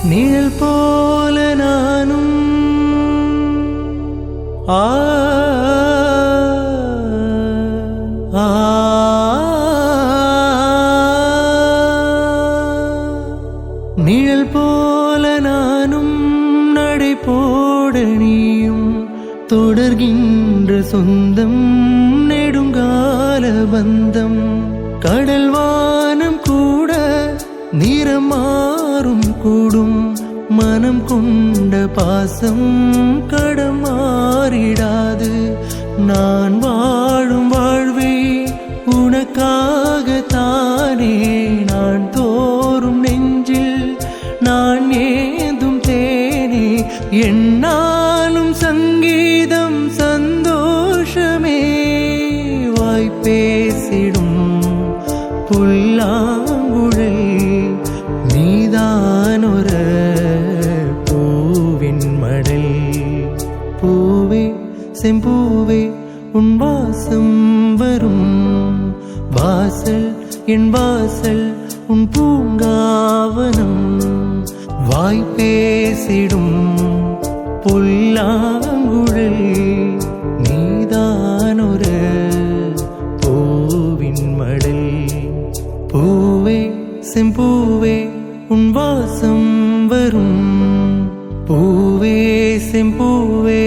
நிழல் போல நானும் நிழல் போல நானும் நடை போட நீயும் தொடர்கின்ற சொந்தம் நெடுங்கால பந்தம் கடல் வானம் கூட நிறம் மாறும் கூடும் மனம் கொண்ட பாசம் கடமாறிடாது நான் வாழும் வாழ்வே உனக்காகத்தானே நான் தோறும் நெஞ்சில் நான் ஏந்தும் தேனே என்னாலும் சங்கீதம் சந்தோஷமே வாய்ப்பேசிடும் புல்லாங்குழல் நீதானொரு பூவின் மடல் பூவே செம்பூவே உன் வாசம் வரும் வாசல் என் வாசல் உன் பூங்காவனம் வாய்ப்பேசிடும் புல்லாங்குழல் நீதானொரு பூவின் மடல் பூவே செம்பூவே உன் வாசம் வரும் பூவே செம்பூவே